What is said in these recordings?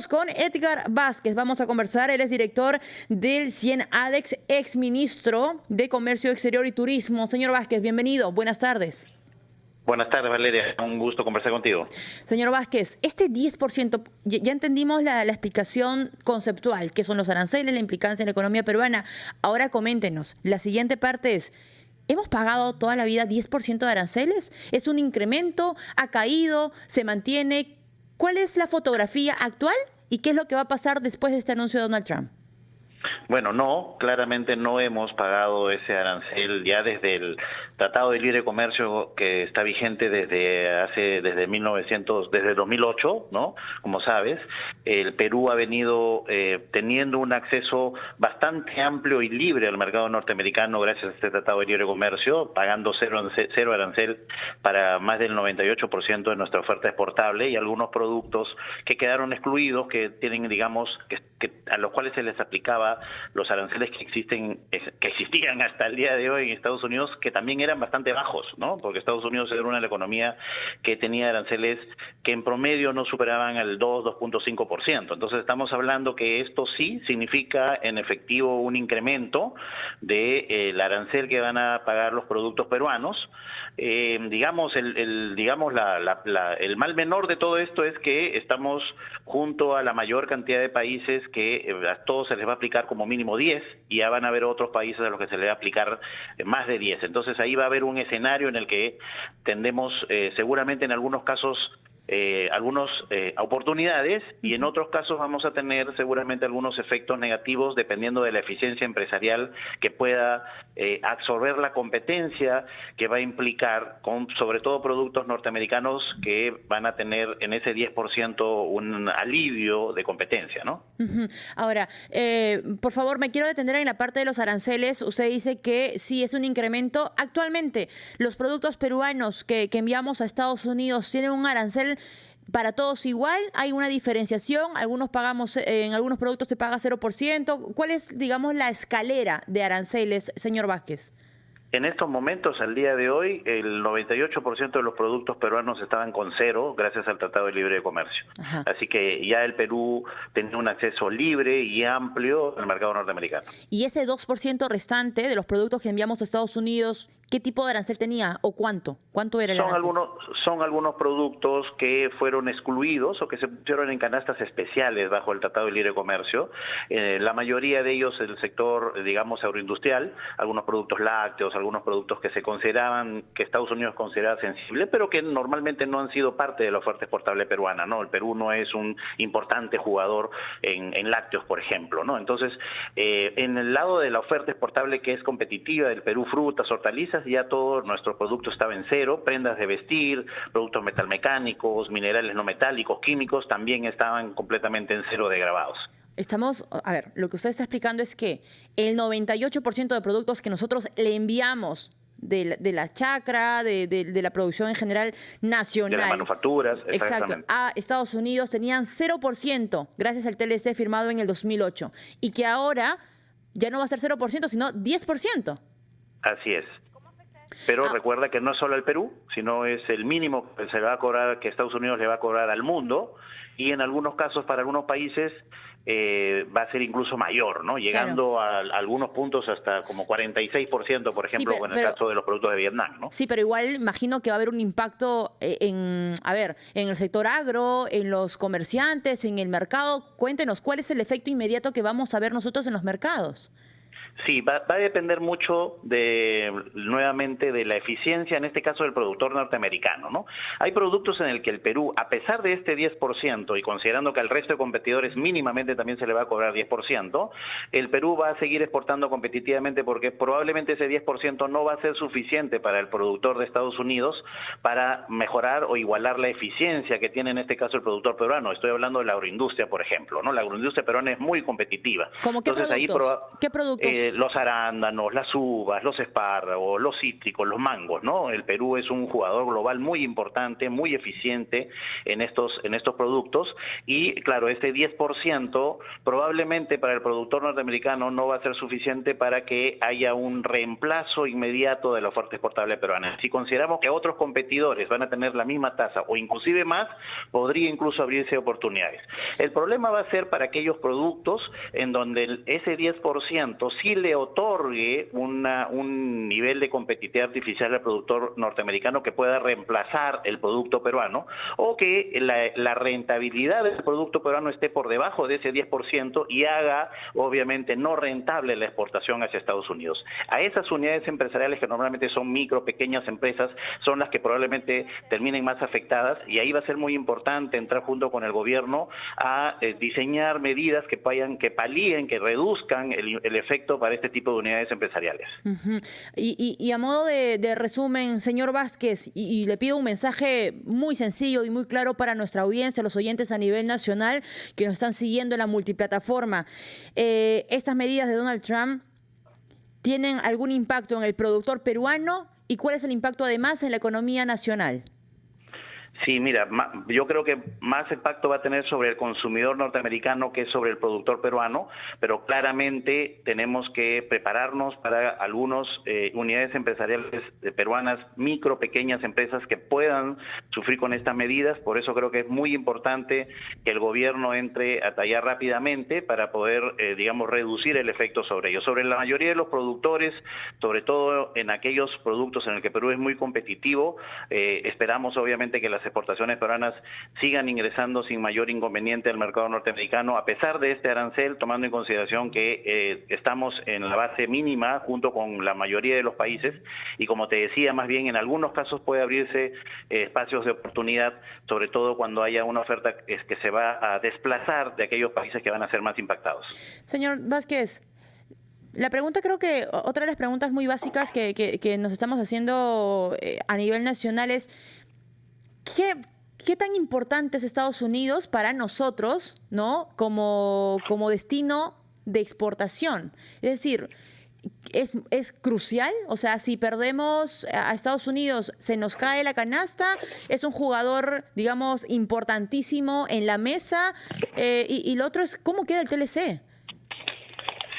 Con Edgar Vázquez vamos a conversar. Él es director del CIEN-ADEX, exministro de Comercio Exterior y Turismo. Señor Vázquez, bienvenido. Buenas tardes. Buenas tardes, Valeria. Un gusto conversar contigo. Señor Vázquez, este 10%, ya entendimos la explicación conceptual, que son los aranceles, la implicancia en la economía peruana. Ahora coméntenos, la siguiente parte es, ¿hemos pagado toda la vida 10% de aranceles? ¿Es un incremento? ¿Ha caído? ¿Se mantiene? ¿Cuál es la fotografía actual y qué es lo que va a pasar después de este anuncio de Donald Trump? Bueno, no, claramente no hemos pagado ese arancel ya desde el Tratado de Libre Comercio que está vigente desde 2008, ¿no? Como sabes, el Perú ha venido teniendo un acceso bastante amplio y libre al mercado norteamericano gracias a este Tratado de Libre Comercio, pagando cero arancel para más del 98% de nuestra oferta exportable y algunos productos que quedaron excluidos, que tienen, digamos, que a los cuales se les aplicaba los aranceles que existían hasta el día de hoy en Estados Unidos, que también eran bastante bajos, ¿no? Porque Estados Unidos era una economía que tenía aranceles que en promedio no superaban el 2.5%. Entonces estamos hablando que esto sí significa en efectivo un incremento del arancel que van a pagar los productos peruanos. Digamos, el mal menor de todo esto es que estamos junto a la mayor cantidad de países que a todos se les va a aplicar como mínimo 10 y ya van a haber otros países a los que se les va a aplicar más de 10. Entonces ahí va a haber un escenario en el que tendemos seguramente en algunos casos algunas oportunidades y en otros casos vamos a tener seguramente algunos efectos negativos dependiendo de la eficiencia empresarial que pueda absorber la competencia que va a implicar con sobre todo productos norteamericanos que van a tener en ese 10% un alivio de competencia, ¿no? Ahora, por favor, me quiero detener en la parte de los aranceles. Usted dice que sí es un incremento. Actualmente, los productos peruanos que enviamos a Estados Unidos tienen un arancel para todos igual. ¿Hay una diferenciación? Algunos pagamos, en algunos productos se paga 0%. ¿Cuál es, digamos, la escalera de aranceles, señor Vázquez? En estos momentos, al día de hoy, el 98% de los productos peruanos estaban con cero gracias al Tratado de Libre Comercio. Ajá. Así que ya el Perú tenía un acceso libre y amplio al mercado norteamericano. Y ese 2% restante de los productos que enviamos a Estados Unidos, ¿qué tipo de arancel tenía o cuánto? ¿Cuánto era el arancel? Son algunos productos que fueron excluidos o que se pusieron en canastas especiales bajo el Tratado de Libre Comercio. La mayoría de ellos el sector, digamos, agroindustrial, algunos productos lácteos, algunos productos que se consideraban, que Estados Unidos consideraba sensible, pero que normalmente no han sido parte de la oferta exportable peruana, ¿no? El Perú no es un importante jugador en lácteos, por ejemplo, ¿no? Entonces, en el lado de la oferta exportable que es competitiva del Perú, frutas, hortalizas, ya todo nuestro producto estaba en cero, prendas de vestir, productos metalmecánicos, minerales no metálicos, químicos, también estaban completamente en cero de gravados. Estamos, a ver, lo que usted está explicando es que el 98% de productos que nosotros le enviamos de la chacra, de la producción en general nacional. De las manufacturas, exacto, a Estados Unidos tenían 0% gracias al TLC firmado en el 2008 y que ahora ya no va a ser 0%, sino 10%. Así es. Pero recuerda que no es solo el Perú, sino es el mínimo que se va a cobrar, que Estados Unidos le va a cobrar al mundo, y en algunos casos para algunos países va a ser incluso mayor, ¿no? Llegando claro, a algunos puntos hasta como 46%, por ejemplo, sí, en el caso de los productos de Vietnam, ¿no? Sí, pero igual imagino que va a haber un impacto en el sector agro, en los comerciantes, en el mercado. Cuéntenos, ¿cuál es el efecto inmediato que vamos a ver nosotros en los mercados? Sí, va a depender mucho nuevamente de la eficiencia, en este caso del productor norteamericano, ¿no? Hay productos en el que el Perú, a pesar de este 10% y considerando que al resto de competidores mínimamente también se le va a cobrar 10%, el Perú va a seguir exportando competitivamente porque probablemente ese 10% no va a ser suficiente para el productor de Estados Unidos para mejorar o igualar la eficiencia que tiene en este caso el productor peruano. Estoy hablando de la agroindustria, por ejemplo, ¿no? La agroindustria peruana es muy competitiva. ¿Cómo qué productos? ¿Qué productos los arándanos, las uvas, los espárragos, los cítricos, los mangos, ¿no? El Perú es un jugador global muy importante, muy eficiente en estos productos y, claro, este 10% probablemente para el productor norteamericano no va a ser suficiente para que haya un reemplazo inmediato de la oferta exportable peruana. Si consideramos que otros competidores van a tener la misma tasa o inclusive más, podría incluso abrirse oportunidades. El problema va a ser para aquellos productos en donde ese 10% sí le otorgue un nivel de competitividad artificial al productor norteamericano que pueda reemplazar el producto peruano, o que la rentabilidad del producto peruano esté por debajo de ese 10% y haga obviamente no rentable la exportación hacia Estados Unidos. A esas unidades empresariales, que normalmente son micro, pequeñas empresas, son las que probablemente terminen más afectadas, y ahí va a ser muy importante entrar junto con el gobierno a diseñar medidas que palíen, que reduzcan el efecto para este tipo de unidades empresariales. Y a modo de resumen, señor Vázquez, y le pido un mensaje muy sencillo y muy claro para nuestra audiencia, los oyentes a nivel nacional que nos están siguiendo en la multiplataforma. ¿Estas medidas de Donald Trump tienen algún impacto en el productor peruano y cuál es el impacto además en la economía nacional? Sí, mira, yo creo que más impacto va a tener sobre el consumidor norteamericano que sobre el productor peruano, pero claramente tenemos que prepararnos para algunas unidades empresariales peruanas, micro, pequeñas empresas que puedan sufrir con estas medidas. Por eso creo que es muy importante que el gobierno entre a tallar rápidamente para poder, reducir el efecto sobre ellos. Sobre la mayoría de los productores, sobre todo en aquellos productos en el que Perú es muy competitivo, esperamos obviamente que las exportaciones peruanas sigan ingresando sin mayor inconveniente al mercado norteamericano, a pesar de este arancel, tomando en consideración que estamos en la base mínima junto con la mayoría de los países, y como te decía, más bien en algunos casos puede abrirse espacios de oportunidad, sobre todo cuando haya una oferta que se va a desplazar de aquellos países que van a ser más impactados. Señor Vázquez, la pregunta, creo que otra de las preguntas muy básicas que nos estamos haciendo a nivel nacional es: ¿Qué tan importante es Estados Unidos para nosotros, ¿no? como destino de exportación? Es decir, ¿es crucial? O sea, si perdemos a Estados Unidos, ¿se nos cae la canasta? ¿Es un jugador, digamos, importantísimo en la mesa? Y lo otro es, ¿cómo queda el TLC?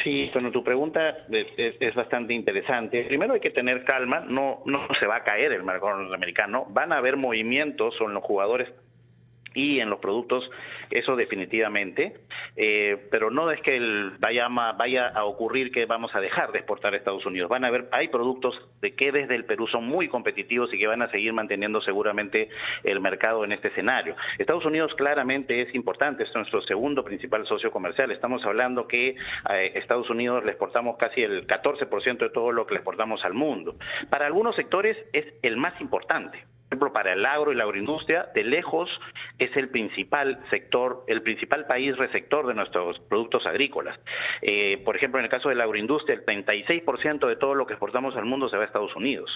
Sí, bueno, tu pregunta es bastante interesante. Primero hay que tener calma, no se va a caer el mercado norteamericano, van a haber movimientos en los jugadores y en los productos, eso definitivamente, pero no es que vaya a ocurrir que vamos a dejar de exportar a Estados Unidos. Hay productos que desde el Perú son muy competitivos y que van a seguir manteniendo seguramente el mercado en este escenario. Estados Unidos claramente es importante, es nuestro segundo principal socio comercial. Estamos hablando que a Estados Unidos le exportamos casi el 14% de todo lo que le exportamos al mundo. Para algunos sectores es el más importante. Por ejemplo, para el agro y la agroindustria, de lejos es el principal sector, el principal país receptor de nuestros productos agrícolas. Por ejemplo, en el caso de la agroindustria, el 36% de todo lo que exportamos al mundo se va a Estados Unidos.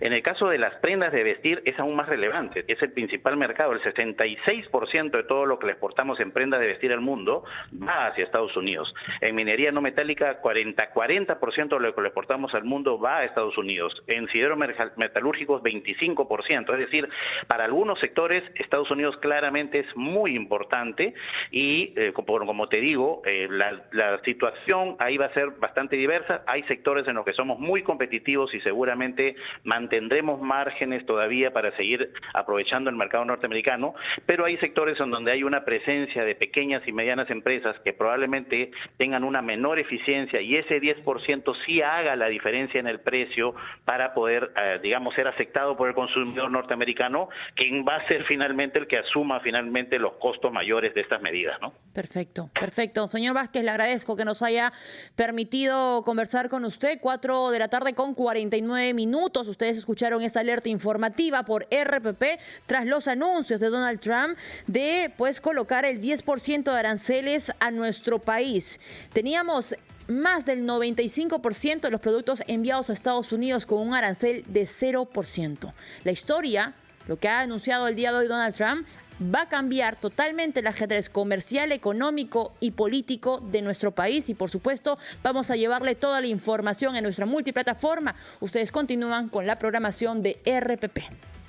En el caso de las prendas de vestir es aún más relevante, es el principal mercado, el 66% de todo lo que le exportamos en prendas de vestir al mundo va hacia Estados Unidos. En minería no metálica, 40% de lo que le exportamos al mundo va a Estados Unidos. En sideros metalúrgicos, 25%. Es decir, para algunos sectores Estados Unidos claramente es muy importante y como te digo, la situación ahí va a ser bastante diversa. Hay sectores en los que somos muy competitivos y seguramente mantendremos márgenes todavía para seguir aprovechando el mercado norteamericano, pero hay sectores en donde hay una presencia de pequeñas y medianas empresas que probablemente tengan una menor eficiencia y ese 10% sí haga la diferencia en el precio para poder, ser aceptado por el consumidor norteamericano, quien va a ser finalmente el que asuma finalmente los costos mayores de estas medidas, ¿no? Perfecto. Señor Vázquez, le agradezco que nos haya permitido conversar con usted. 4:49 p.m. Ustedes escucharon esa alerta informativa por RPP tras los anuncios de Donald Trump de colocar el 10% de aranceles a nuestro país. Teníamos más del 95% de los productos enviados a Estados Unidos con un arancel de 0%. La historia, lo que ha anunciado el día de hoy Donald Trump, va a cambiar totalmente el ajedrez comercial, económico y político de nuestro país. Y por supuesto, vamos a llevarle toda la información en nuestra multiplataforma. Ustedes continúan con la programación de RPP.